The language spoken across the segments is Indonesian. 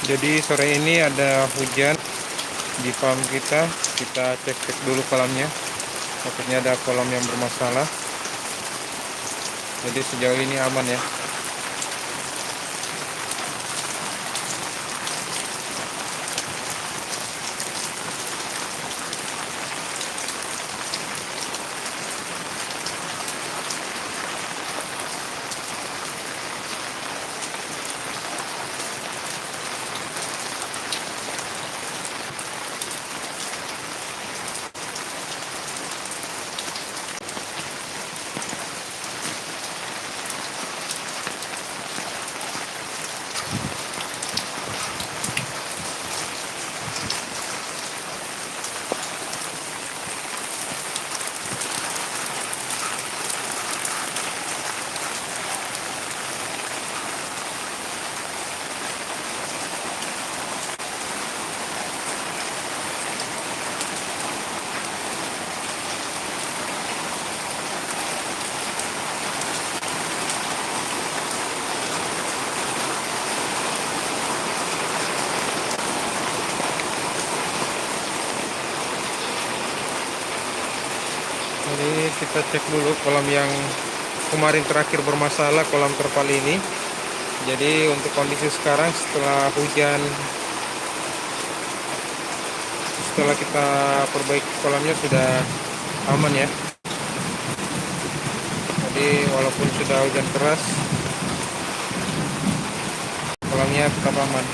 Jadi sore ini ada hujan di farm kita. Kita cek-cek dulu kolamnya. Takutnya ada kolam yang bermasalah. Jadi sejauh ini aman ya. Jadi kita cek dulu kolam yang kemarin terakhir bermasalah, kolam terpal ini. Jadi untuk kondisi sekarang setelah hujan, setelah kita perbaiki kolamnya sudah aman ya. Jadi walaupun sudah hujan keras, kolamnya tetap aman.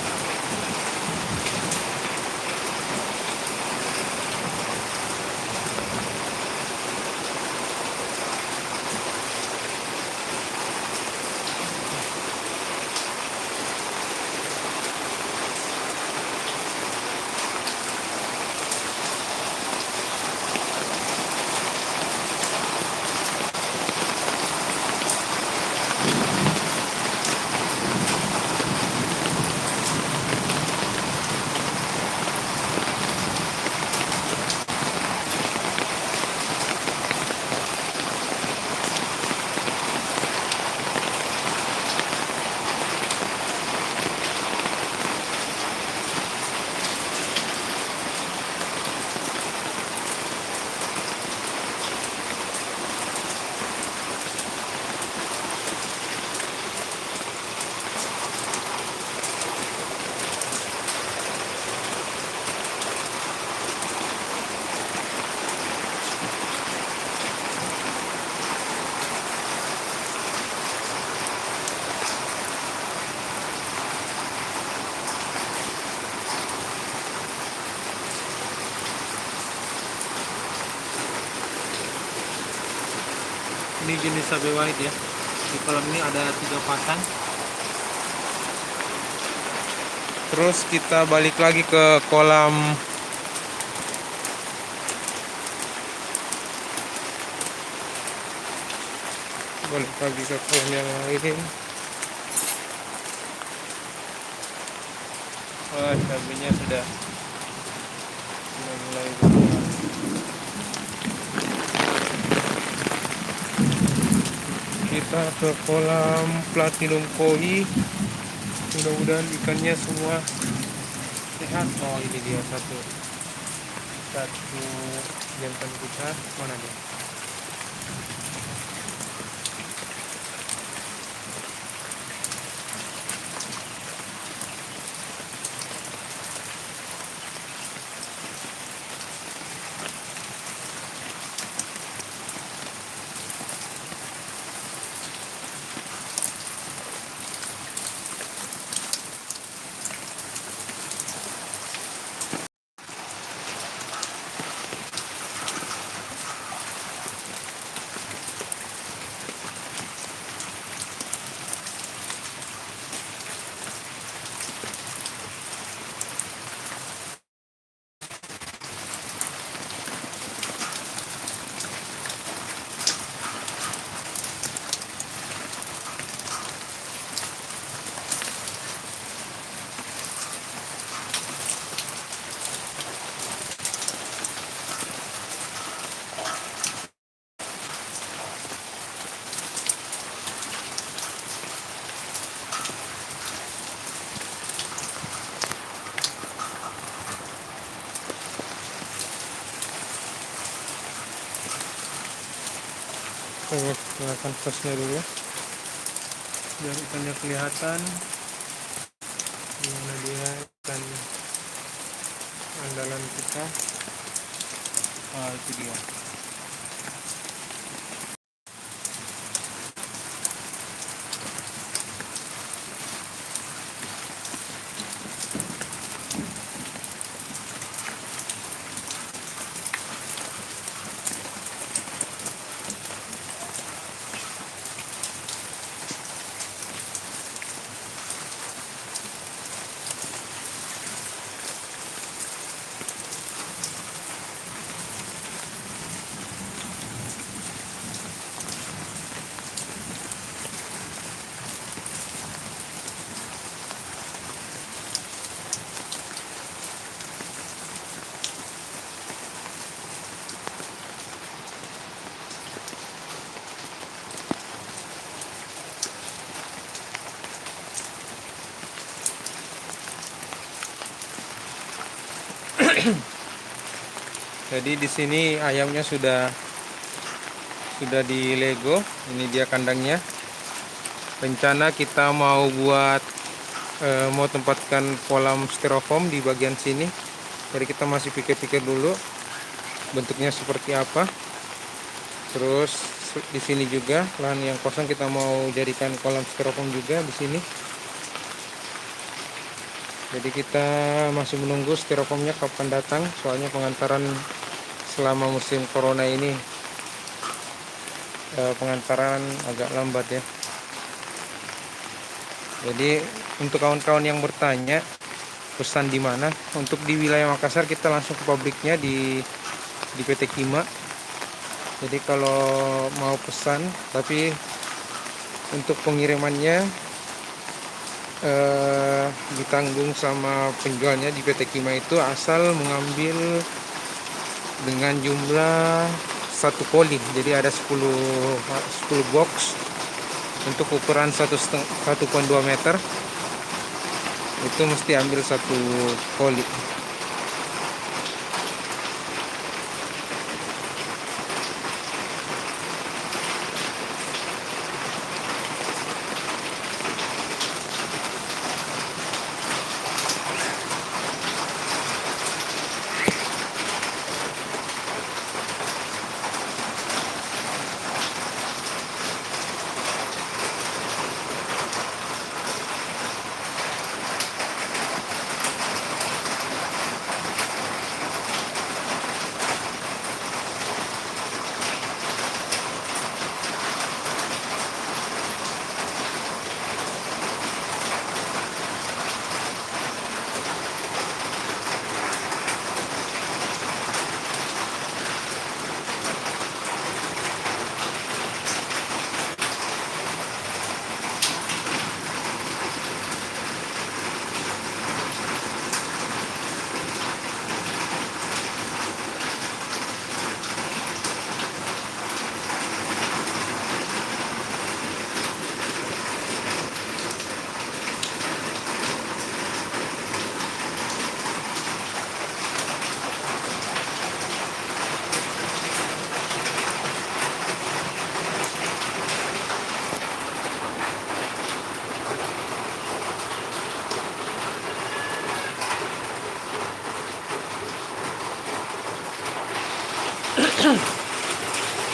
Ini jenis cabai white ya. Di kolam ini ada 3 pasang. Terus kita balik lagi ke kolam yang lain. Wah, cabenya sudah mulai berubah. Kita ke kolam platinum koi. Mudah-mudahan ikannya semua sehat. Oh, ini dia satu jantan kita. Mana dia? Nyalakan flashnya dulu biar ikannya kelihatan. dimana dia ikan andalan kita. Itu dia. Jadi di sini ayamnya sudah di Lego. Ini dia kandangnya. Rencana kita mau mau tempatkan kolam styrofoam di bagian sini. Jadi kita masih pikir-pikir dulu bentuknya seperti apa. Terus di sini juga lahan yang kosong kita mau jadikan kolam styrofoam juga di sini. Jadi kita masih menunggu styrofoamnya kapan datang, soalnya pengantaran selama musim corona ini pengantaran agak lambat ya. Jadi untuk kawan-kawan yang bertanya pesan di mana, untuk di wilayah Makassar kita langsung ke pabriknya di PT Kima. Jadi kalau mau pesan, tapi untuk pengirimannya ditanggung sama penjualnya di PT Kima itu, asal mengambil dengan jumlah 1 koli. Jadi ada 10 box untuk ukuran 1,2 meter. Itu mesti ambil 1 koli.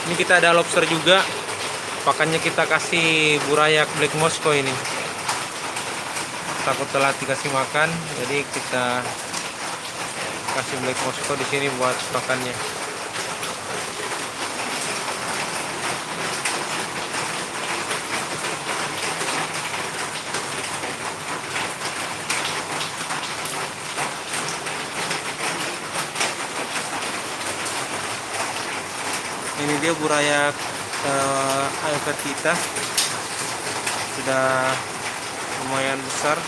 Ini kita ada lobster juga. Pakannya kita kasih burayak black Moscow ini. Takut telat dikasih makan, jadi kita kasih black Moscow di sini buat pakannya. Ini dia burayak AFR kita, sudah lumayan besar.